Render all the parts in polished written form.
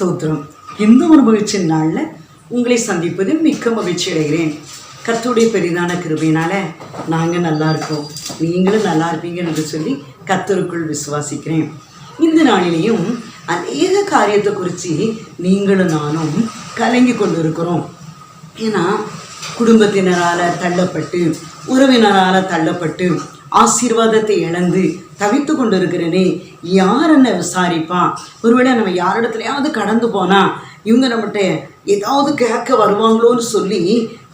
ஸ்தோத்திரம். இந்த ஒரு மகிழ்ச்சி நாளில் உங்களை சந்திப்பதில் மிக்க மகிழ்ச்சி அடைகிறேன். கர்த்தருடைய பெரிதான கிருபையினால நாங்கள் நல்லா இருக்கோம், நீங்களும் நல்லா இருப்பீங்க என்று சொல்லி கர்த்தருக்குள் விசுவாசிக்கிறேன். இந்த நாளிலேயும் அநேக காரியத்தை குறித்து நீங்களும் நானும் கலங்கி கொண்டு இருக்கிறோம். ஏன்னா குடும்பத்தினரால் தள்ளப்பட்டு, உறவினரால் தள்ளப்பட்டு, ஆசீர்வாதத்தை இழந்து தவித்து கொண்டு இருக்கிறேனே, யார் என்ன விசாரிப்பான்? ஒருவேளை நம்ம யாரிடத்துலையாவது கடந்து போனால் இவங்க நம்மகிட்ட ஏதாவது கேட்க வருவாங்களோன்னு சொல்லி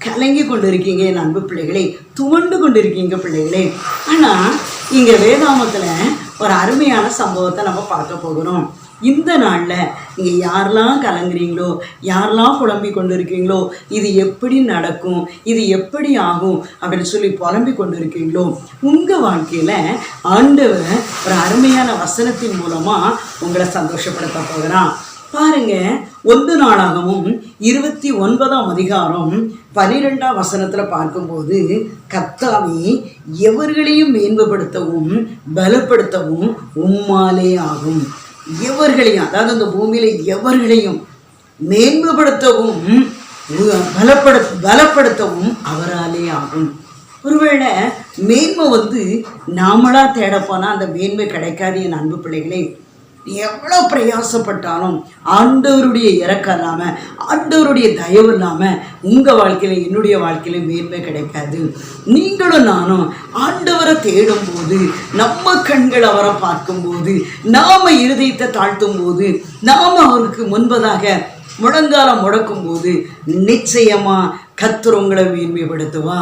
கலங்கி கொண்டு இருக்கீங்க என் அன்பு பிள்ளைகளே, துவண்டு கொண்டு இருக்கீங்க பிள்ளைகளே. ஆனால் இங்கே வேதாமத்தில் ஒரு அருமையான சம்பவத்தை நம்ம பார்க்க போகிறோம். இந்த நாளில் நீங்கள் யாரெல்லாம் கலங்குறீங்களோ, யாரெல்லாம் புலம்பி கொண்டு இருக்கீங்களோ, இது எப்படி நடக்கும், இது எப்படி ஆகும் அப்படின்னு சொல்லி புலம்பி கொண்டு இருக்கீங்களோ, உங்கள் வாழ்க்கையில் ஆண்டவர் ஒரு அருமையான வசனத்தின் மூலமாக உங்களை சந்தோஷப்படுத்த போகிறான். பாருங்க, 1 நாளாகமும் 29ஆம் அதிகாரம் 12ஆம் வசனத்தில் பார்க்கும்போது, கர்த்தாவே எவர்களையும் மேன்மைப்படுத்தவும் பலப்படுத்தவும் உம்மாலே ஆகும். எவர்களையும், அதாவது அந்த பூமியில எவர்களையும் மேன்மைப்படுத்தவும் பலப்படுத்தவும் அவராலே ஆகும். ஒருவேளை மேன்மை நாமளா தேடப்போனா அந்த மேன்மை கிடைக்காது என் அன்பு பிள்ளைகளே. எவ்வளோ பிரயாசப்பட்டாலும் ஆண்டவருடைய இறக்கம் இல்லாமல், ஆண்டவருடைய தயவு இல்லாமல் உங்கள் வாழ்க்கையில் என்னுடைய வாழ்க்கையில் மேன்மை கிடைக்காது. நீங்களும் நானும் ஆண்டவரை தேடும்போது, நம்ம கண்கள் அவரை பார்க்கும்போது, நாம் இருதயத்தை தாழ்த்தும் போது, நாம் அவருக்கு முன்பதாக முழங்காலம் முடக்கும் போது நிச்சயமாக கர்த்தர் உங்களை மேன்மைப்படுத்துவா.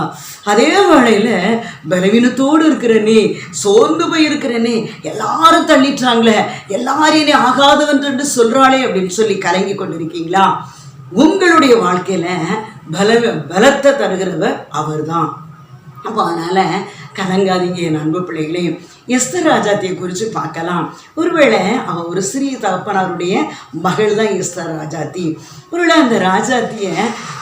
அதே வேளையில் பலவீனத்தோடு இருக்கிறனே, சோர்ந்து போய் இருக்கிறனே, எல்லாரும் தள்ளிட்டாங்களே, எல்லாரையும் ஆகாதவன் என்று சொல்கிறாளே அப்படின்னு சொல்லி கலங்கி கொண்டிருக்கீங்களா? உங்களுடைய வாழ்க்கையில் பலத்தை தருகிறவர் அவர் தான். அப்போ அதனால் கலங்காதீங்க என் அன்பு பிள்ளைகளையும். எஸ்தர் ராஜாத்தியை குறித்து பார்க்கலாம். ஒருவேளை அவள் ஒரு சிறிய தகப்பனாருடைய மகள் தான் எஸ்தர் ராஜாத்தி. ஒருவேளை அந்த ராஜாத்தியை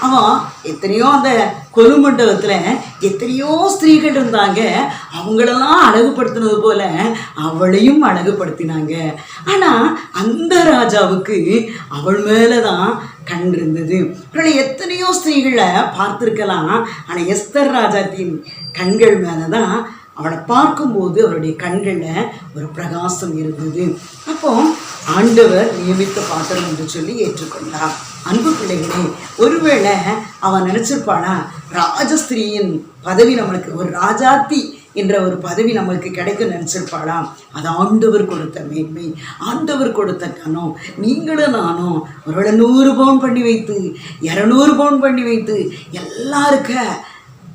அவன் எத்தனையோ அந்த கொலுமண்டபத்தில் எத்தனையோ ஸ்திரீகள் இருந்தாங்க, அவங்களெல்லாம் அழகுபடுத்தினது போல அவளையும் அழகுபடுத்தினாங்க. ஆனால் அந்த ராஜாவுக்கு அவள் மேலே தான் கண் இருந்தது. அவளை எத்தனையோ ஸ்திரீகளை பார்த்துருக்கலாம், ஆனால் எஸ்தர் ராஜாத்தின் கண்கள் மேலே தான், அவளை பார்க்கும்போது அவருடைய கண்களில் ஒரு பிரகாசம் இருந்தது. அப்போ ஆண்டவர் நியமித்த பாத்திரம் என்று சொல்லி ஏற்றுக்கொண்டார். அன்பு பிள்ளைகளே, ஒருவேளை அவன் நினச்சிருப்பானா ராஜஸ்திரியின் பதவி நம்மளுக்கு, ஒரு ராஜாத்தி என்ற ஒரு பதவி நம்மளுக்கு கிடைக்கும் நினச்சிருப்பாளா? அது ஆண்டவர் கொடுத்த மேன்மை, ஆண்டவர் கொடுத்த கனம். நீங்களும் நானும் ஒருவேளை 100 பவுன் பண்ணி வைத்து, 200 பவுன் பண்ணி வைத்து எல்லாருக்க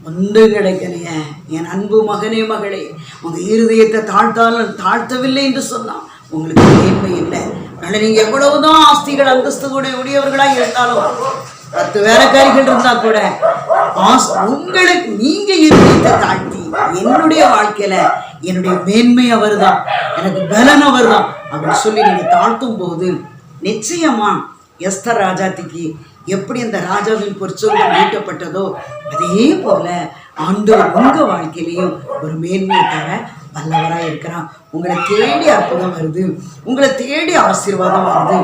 ஒன்று கிடைக்கலையே. என் அன்பு மகனே மகளே, உங்கள் இருதயத்தை தாழ்த்தவில்லை என்று சொன்னால் உங்களுக்கு மேன்மை இல்லை. அதனால் நீங்கள் எவ்வளவுதான் ஆஸ்திகள் அந்தஸ்துடைய உடையவர்களாக இருந்தாலும், 10 வேலைக்காரிகள் இருந்தால் கூட உங்களுக்கு நீங்கள் இருதயத்தை தாழ்த்தி, என்னுடைய வாழ்க்கையில் என்னுடைய மேன்மை அவர் தான், எனக்கு பலன் அவர் தான் அப்படின்னு சொல்லி நீங்கள் தாழ்த்தும் போது நிச்சயமா எஸ்தர் ராஜாத்திக்கு எப்படி அந்த ராஜாவின் பொற்சொல்கள் மீட்டப்பட்டதோ அதே போல ஆண்டவர் உங்கள் வாழ்க்கையிலையும் ஒரு மேன்மையை தர வல்லவராக இருக்கிறான். உங்களை தேடி அற்புதம் வருது, உங்களை தேடி ஆசீர்வாதம் வருது.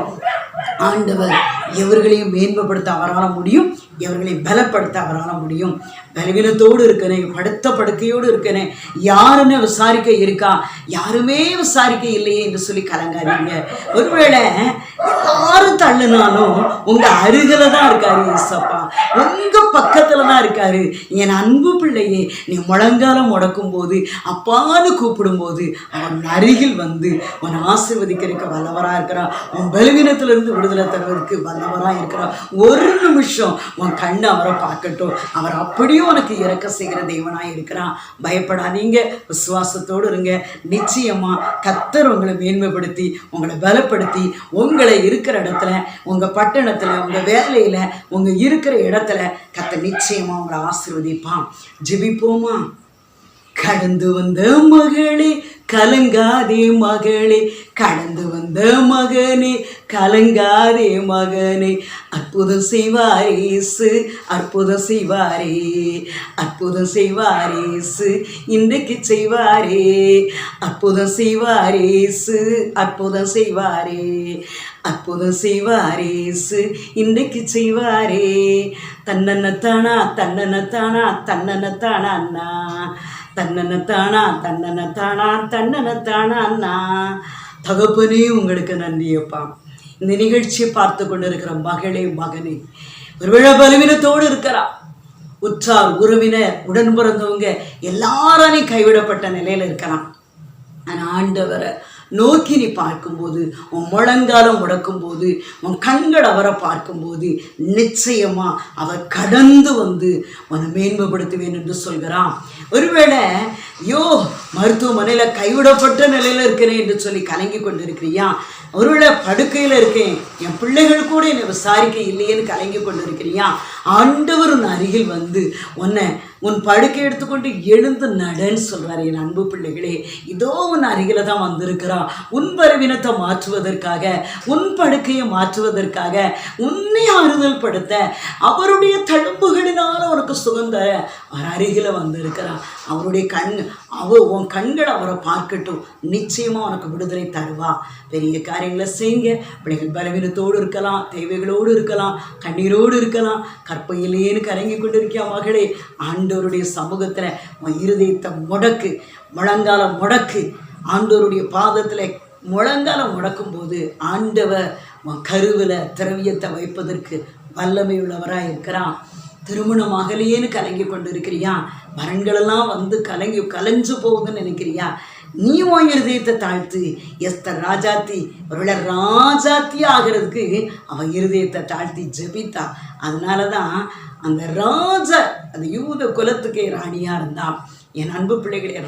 ஆண்டவர் எவர்களையும் மேன்மைப்படுத்த அவரால் முடியும், எவர்களை பலப்படுத்த அவரால் முடியும். பலவீனத்தோடு இருக்கனே, படுத்த படுக்கையோடு இருக்கனே, யாருன்னு விசாரிக்க இருக்கா, யாருமே விசாரிக்க இல்லையே என்று சொல்லி கலங்காதீங்க. ஒருவேளை யாரும் தள்ளுனாலும் உங்கள் அருகில் தான் இருக்காரு ஏசப்பா, உங்கள் பக்கத்தில் தான் இருக்காரு. என் அன்பு பிள்ளையே, நீ முழங்காலம் முடக்கும் போது, அப்பான்னு கூப்பிடும்போது அவன் அருகில் வந்து உன் ஆசீர்வதிக்கிறதுக்கு வல்லவராக இருக்கிறான். உன் பலவீனத்திலிருந்து விடுதலை தருவதற்கு வல்லவராக இருக்கிறான். ஒரு நிமிஷம் உன் கண்ணு அவரை பார்க்கட்டும், அவர் அப்படியும் உனக்கு இறக்க செய்கிற தேவனாக இருக்கிறான். பயப்படாதீங்க, விசுவாசத்தோடு இருங்க. நிச்சயமா கர்த்தர் உங்களை மேன்மைப்படுத்தி, உங்களை பலப்படுத்தி, உங்களை இருக்கிற இடத்துல, உங்கள் பட்டணத்தில், உங்கள் வேலையில், உங்கள் இருக்கிற இடத்துல கர்த்தர் நிச்சயமா உங்களை ஆசீர்வதிப்பான். ஜெபிப்போமா? கடந்து வந்த மகளே கலங்காதே மகளே, கடந்து வந்த மகனே கலங்காதே மகனே, அற்புதம் செய்வாரே இயேசு, அற்புதம் செய்வாரே, அற்புதம் செய்வாரே இயேசு, இன்றைக்கு செய்வாரே, அற்புதம் செய்வாரே இயேசு, அற்புதம் செய்வாரே, அற்புதம் செய்வாரே இயேசு இன்றைக்கு செய்வாரே. தன்னனத்தானா தன்னனத்தானா தன்னனத்தானா அண்ணா, தன்னனத்தானா தன்னனத்தானா தன்னனத்தானா அண்ணா. தகப்பனே உங்களுக்கு நன்றியப்பா. இந்த நிகழ்ச்சியை பார்த்து கொண்டு இருக்கிற மகளே மகனே, ஒருவேளை பலவீனத்தோடு இருக்கிறா, உற்றார் உறவினர் உடன் பிறந்தவங்க எல்லாராலையும் கைவிடப்பட்ட நிலையில இருக்கலாம். ஆனால் ஆண்டவரை நோக்கி நீ பார்க்கும்போது, உன் முழங்காலம் முடக்கும்போது, உன் கண்கள் அவரை பார்க்கும்போது நிச்சயமா அவர் கடந்து வந்து உன்னை மேன்மைப்படுத்துவேன் என்று சொல்கிறான். ஒருவேளை ஐயோ மருத்துவமனையில் கைவிடப்பட்ட நிலையில் இருக்கிறேன் என்று சொல்லி கலங்கி கொண்டு இருக்கிறியா? ஒருவேளை படுக்கையில் இருக்கேன், என் பிள்ளைகள் கூட என்னை விசாரிக்க இல்லையேன்னு கலங்கி கொண்டு இருக்கிறியா? ஆண்டவர் உன் அருகில் வந்து உன் படுக்கை எடுத்துக்கொண்டு எழுந்து நடன்னு சொல்றாரு. என் அன்பு பிள்ளைகளே, இதோ உன் அருகில தான் வந்திருக்கிறான். உன் பலவீனத்தை மாற்றுவதற்காக, உன் படுக்கையை மாற்றுவதற்காக, உன்னை ஆறுதல் படுத்த, அவருடைய தழும்புகளினால உனக்கு சுகந்த அவர் அருகில வந்திருக்கிறான். அவருடைய உன் கண்கள் அவரை பார்க்கட்டும், நிச்சயமா உனக்கு விடுதலை தருவா. பெரிய காரியங்களை செய்யுங்க. பிள்ளைகள் பலவீனத்தோடு இருக்கலாம், தேவைகளோடு இருக்கலாம், கண்ணீரோடு இருக்கலாம், கற்பையிலேன்னு கலங்கி கொண்டு இருக்கியா மகளே, ஆண்டவருடைய சமூகத்தில் உன் இருதயத்தை முடக்கு, முழங்காலம் முடக்கு. ஆண்டவருடைய பாதத்தில் முழங்காலம் முடக்கும் போது ஆண்டவர் உன் கருவில் திரவியத்தை வைப்பதற்கு வல்லமை உள்ளவராக இருக்கிறான். திருமணம் ஆகலையேன்னு கலங்கி கொண்டு இருக்கிறியா? வரன்களெல்லாம் வந்து கலைஞ்சு போகுதுன்னு நினைக்கிறியா? நீ உன் இருதயத்தை தாழ்த்து. எஸ்தர் ராஜாத்தி ஒருவேளை ராஜாத்தி ஆகிறதுக்கு அவன் இருதயத்தை தாழ்த்தி ஜெபித்தா. அதனால தான் அந்த அந்த யூத குலத்துக்கே ராணியா இருந்தான். என் அன்பு பிள்ளைகளே,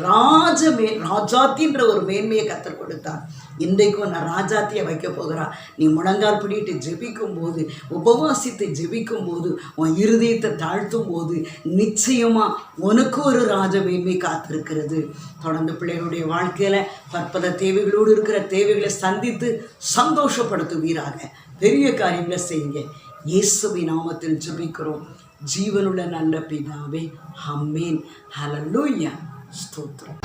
ராஜாத்தின்ற ஒரு மேன்மையை கற்றுக் கொடுத்தான். இன்றைக்கும் நான் ராஜாத்தியை வைக்க போகிறான். நீ முழங்கால் பிடிட்டு ஜெபிக்கும் போது, உபவாசித்து ஜெபிக்கும் போது, உன் இருதயத்தை தாழ்த்தும் போது நிச்சயமா உனக்கு ஒரு ராஜ மேன்மை காத்திருக்கிறது. தொடர்ந்து பிள்ளைகளுடைய வாழ்க்கையில பற்பல தேவைகளோடு இருக்கிற தேவைகளை சந்தித்து சந்தோஷப்படுத்துவீராக. பெரிய காரியங்களை செய்யுங்க. இயேசுவின் நாமத்தில் ஜெபிக்கிறோம் ஜீவனுள்ள நல்ல பிதாவே. ஆமென். ஹல்லேலூயா. ஸ்தோத்திரம்.